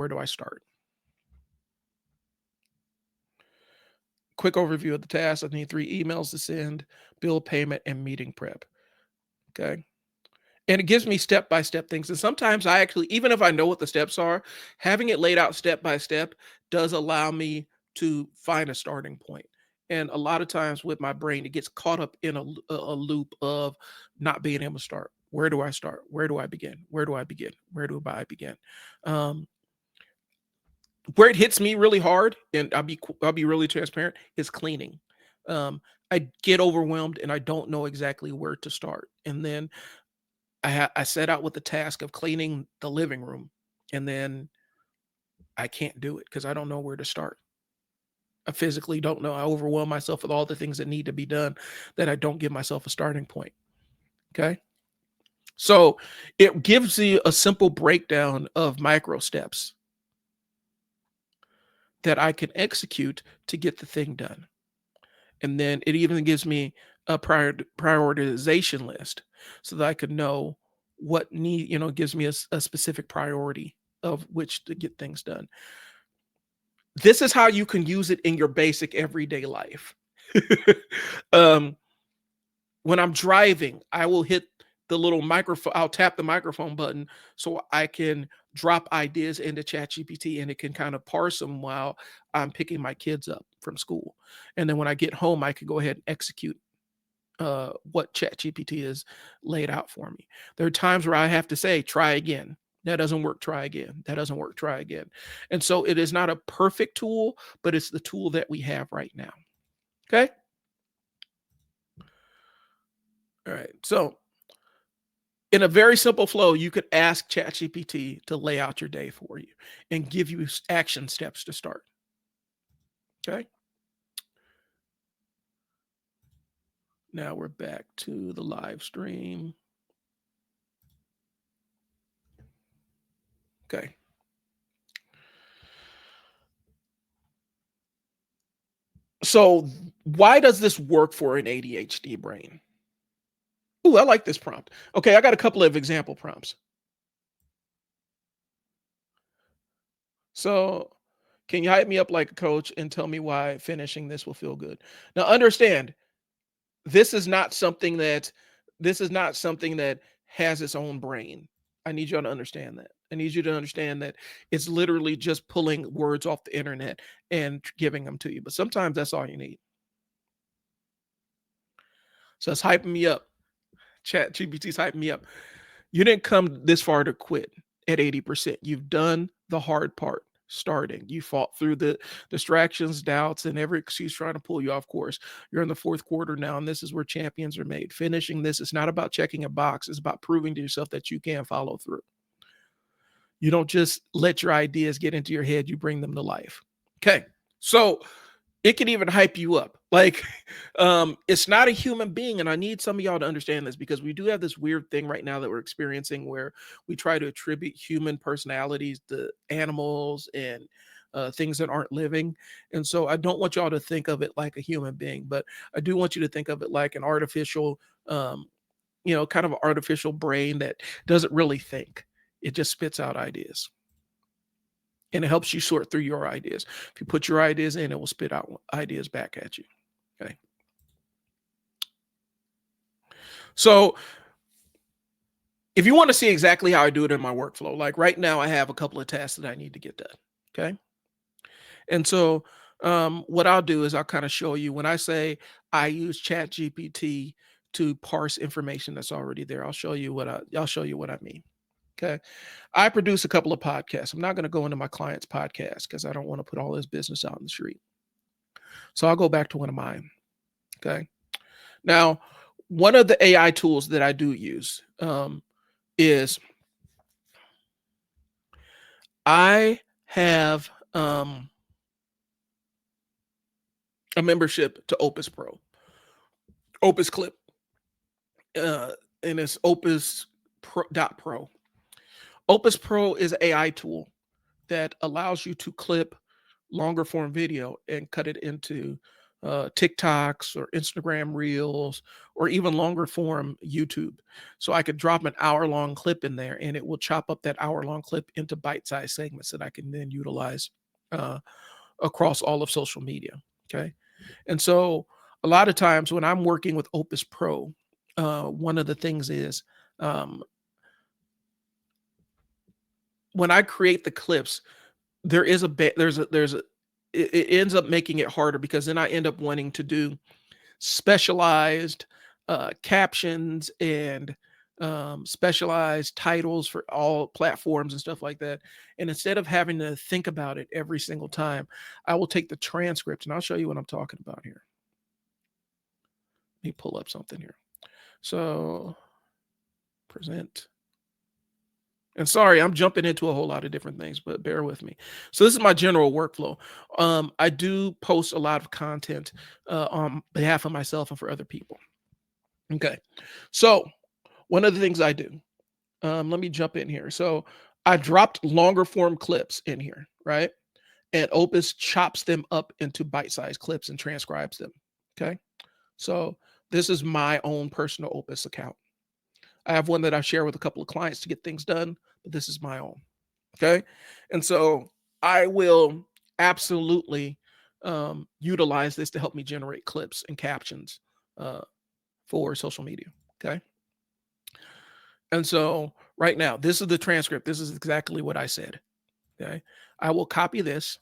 where do I start? Quick overview of the task. I need 3 emails to send, bill payment, and meeting prep. Okay. And it gives me step-by-step things. And sometimes I actually, even if I know what the steps are, having it laid out step by step does allow me to find a starting point. And a lot of times with my brain, it gets caught up in a loop of not being able to start. Where do I start? Where do I begin? Where do I begin? Where do I begin? Um, where it hits me really hard, and I'll be really transparent, is cleaning. Um, I get overwhelmed and I don't know exactly where to start. And then I set out with the task of cleaning the living room, and then I can't do it because I don't know where to start. I physically don't know. I overwhelm myself with all the things that need to be done that I don't give myself a starting point. Okay. So it gives you a simple breakdown of micro steps that I can execute to get the thing done. And then it even gives me a prioritization list so that I could know what need, gives me a specific priority of which to get things done. This is how you can use it in your basic everyday life. um, when I'm driving, I will hit the little microphone, I'll tap the microphone button so I can drop ideas into ChatGPT and it can kind of parse them while I'm picking my kids up from school. And then when I get home, I can go ahead and execute what ChatGPT has laid out for me. There are times where I have to say, try again. That doesn't work, try again. That doesn't work, try again. And so it is not a perfect tool, but it's the tool that we have right now. Okay. All right. So in a very simple flow, you could ask ChatGPT to lay out your day for you and give you action steps to start. Okay. Now we're back to the live stream. Okay. So why does this work for an ADHD brain? Ooh, I like this prompt. Okay, I got a couple of example prompts. So, can you hype me up like a coach and tell me why finishing this will feel good? Now, understand, this is not something that this is not something that has its own brain. I need you to understand that. I need you to understand that it's literally just pulling words off the internet and giving them to you. But sometimes that's all you need. So it's hyping me up. Chat GPT's hyping me up. You didn't come this far to quit at 80%. You've done the hard part, starting. You fought through the distractions, doubts, and every excuse trying to pull you off course. You're in the fourth quarter now, and this is where champions are made. Finishing this is not about checking a box, it's about proving to yourself that you can follow through. You don't just let your ideas get into your head, you bring them to life. Okay. So it can even hype you up. Like, it's not a human being. And I need some of y'all to understand this because we do have this weird thing right now that we're experiencing where we try to attribute human personalities to animals and things that aren't living. And so I don't want y'all to think of it like a human being, but I do want you to think of it like an artificial, kind of an artificial brain that doesn't really think. It just spits out ideas and it helps you sort through your ideas. If you put your ideas in, it will spit out ideas back at you. Okay. So if you want to see exactly how I do it in my workflow, like right now, I have a couple of tasks that I need to get done. Okay. And so what I'll do is I'll kind of show you when I say I use Chat GPT to parse information that's already there. I'll show you what I mean. Okay. I produce a couple of podcasts. I'm not going to go into my client's podcast because I don't want to put all this business out in the street. So I'll go back to one of mine. Okay. Now, one of the AI tools that I do use is I have a membership to Opus Pro, Opus Clip, uh, and it's Opus Pro. Opus Pro is an AI tool that allows you to clip longer form video and cut it into TikToks or Instagram Reels or even longer form YouTube. So I could drop an hour-long clip in there, and it will chop up that hour-long clip into bite-sized segments that I can then utilize uh, across all of social media. Okay. And so a lot of times when I'm working with Opus Pro, one of the things is um, when I create the clips, there is a bit, there's a, it ends up making it harder because then I end up wanting to do specialized captions and specialized titles for all platforms and stuff like that. And instead of having to think about it every single time, I will take the transcript and I'll show you what I'm talking about here. Let me pull up something here. So present. And sorry, I'm jumping into a whole lot of different things, but bear with me. So this is my general workflow. I do post a lot of content on behalf of myself and for other people. Okay. So one of the things I do, let me jump in here. So I dropped longer form clips in here, right? And Opus chops them up into bite-sized clips and transcribes them. Okay. So this is my own personal Opus account. I have one that I share with a couple of clients to get things done, but this is my own. Okay. And so I will absolutely utilize this to help me generate clips and captions uh, for social media. Okay. And so right now, this is the transcript. This is exactly what I said. Okay. I will copy this